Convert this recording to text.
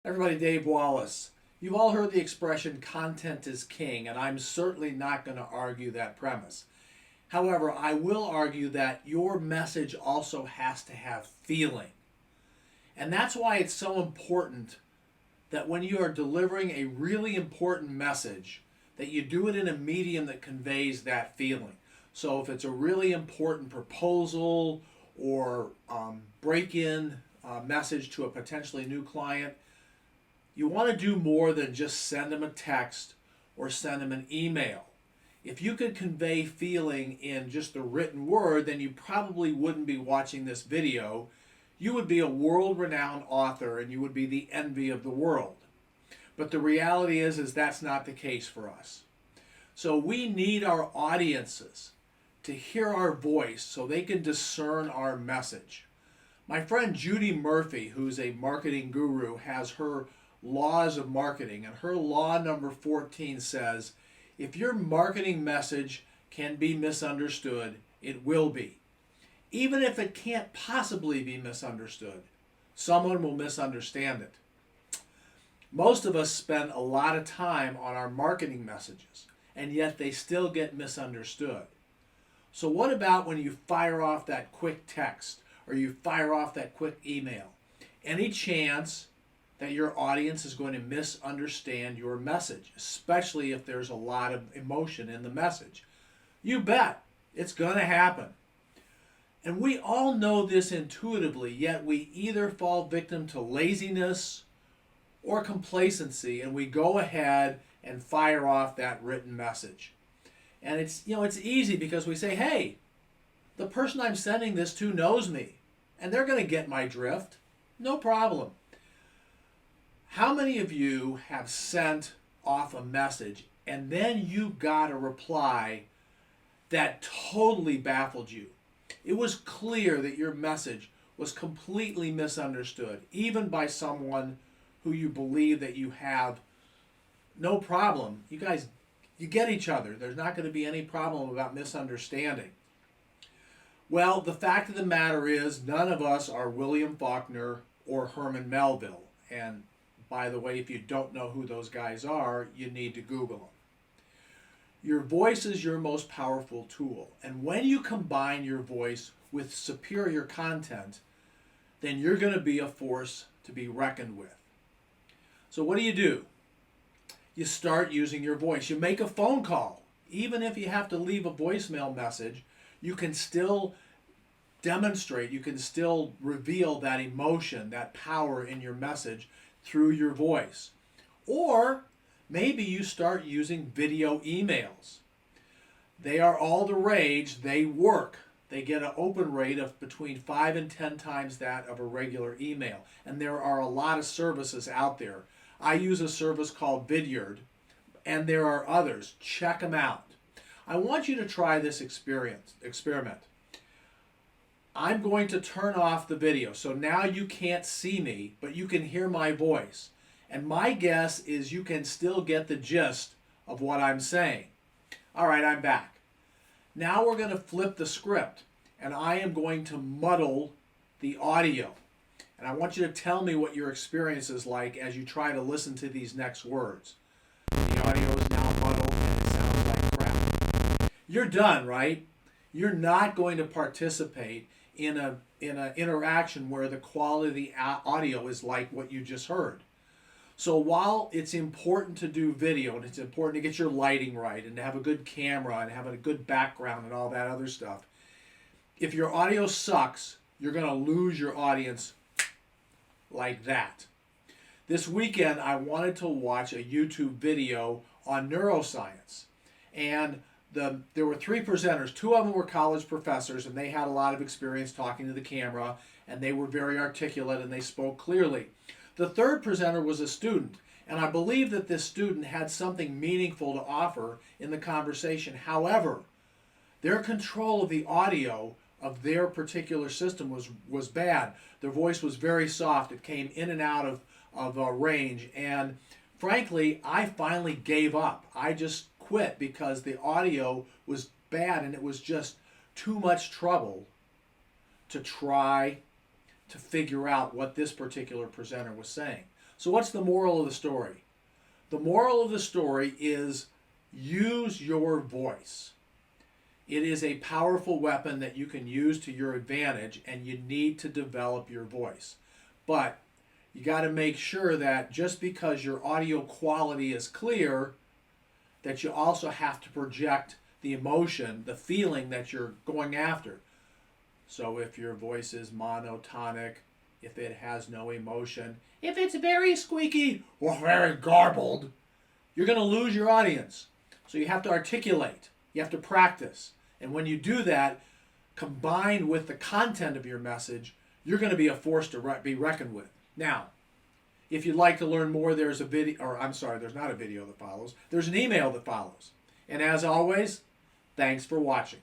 Everybody, Dave Wallace. You've all heard the expression content is king, and I'm certainly not going to argue that premise. However, I will argue that your message also has to have feeling. And that's why it's so important that when you are delivering a really important message, that you do it in a medium that conveys that feeling. So if it's a really important proposal or break-in message to a potentially new client, you want to do more than just send them a text or send them an email. If you could convey feeling in just the written word, then you probably wouldn't be watching this video. You would be a world-renowned author and you would be the envy of the world. But the reality is that's not the case for us. So we need our audiences to hear our voice so they can discern our message. My friend Judy Murphy, who's a marketing guru, has her laws of marketing, and her law number 14 says, if your marketing message can be misunderstood, it will be. Even if it can't possibly be misunderstood, someone will misunderstand it. Most of us spend a lot of time on our marketing messages, and yet they still get misunderstood. So what about when you fire off that quick text or you fire off that quick email? Any chance that your audience is going to misunderstand your message, especially if there's a lot of emotion in the message? You bet, it's going to happen. And we all know this intuitively, yet we either fall victim to laziness or complacency, and we go ahead and fire off that written message. And it's easy because we say, hey, the person I'm sending this to knows me, and they're going to get my drift. No problem. How many of you have sent off a message and then you got a reply that totally baffled you? It was clear that your message was completely misunderstood, even by someone who you believe that you have no problem. You guys, you get each other. There's not going to be any problem about misunderstanding. Well, the fact of the matter is none of us are William Faulkner or Herman Melville. And by the way, if you don't know who those guys are, you need to Google them. Your voice is your most powerful tool. And when you combine your voice with superior content, then you're going to be a force to be reckoned with. So what do? You start using your voice. You make a phone call. Even if you have to leave a voicemail message, you can still demonstrate, you can still reveal that emotion, that power in your message through your voice. Or maybe you start using video emails. They are all the rage. They work. They get an open rate of between 5 and 10 times that of a regular email. And there are a lot of services out there. I use a service called Vidyard, and there are others. Check them out. I want you to try this experiment. I'm going to turn off the video. So now you can't see me, but you can hear my voice. And my guess is you can still get the gist of what I'm saying. All right, I'm back. Now we're going to flip the script, and I am going to muddle the audio. And I want you to tell me what your experience is like as you try to listen to these next words. The audio is now muddled and it sounds like crap. You're done, right? You're not going to participate in an interaction where the quality of the audio is like what you just heard. So while it's important to do video and it's important to get your lighting right and to have a good camera and have a good background and all that other stuff, if your audio sucks, you're going to lose your audience like that. This weekend, I wanted to watch a YouTube video on neuroscience. And there were 3 presenters. 2 of them were college professors, and they had a lot of experience talking to the camera, and they were very articulate, and they spoke clearly. The 3rd presenter was a student, and I believe that this student had something meaningful to offer in the conversation. However, their control of the audio of their particular system was bad. Their voice was very soft. It came in and out of range. And frankly, I finally gave up. I just quit because the audio was bad and it was just too much trouble to try to figure out what this particular presenter was saying. So what's the moral of the story? The moral of the story is use your voice. It is a powerful weapon that you can use to your advantage, and you need to develop your voice. But you got to make sure that just because your audio quality is clear, that you also have to project the emotion, the feeling that you're going after. So if your voice is monotonic, if it has no emotion, if it's very squeaky or very garbled, you're going to lose your audience. So you have to articulate. You have to practice. And when you do that, combined with the content of your message, you're going to be a force to be reckoned with. Now, if you'd like to learn more, there's a video, or I'm sorry, there's not a video that follows. There's an email that follows. And as always, thanks for watching.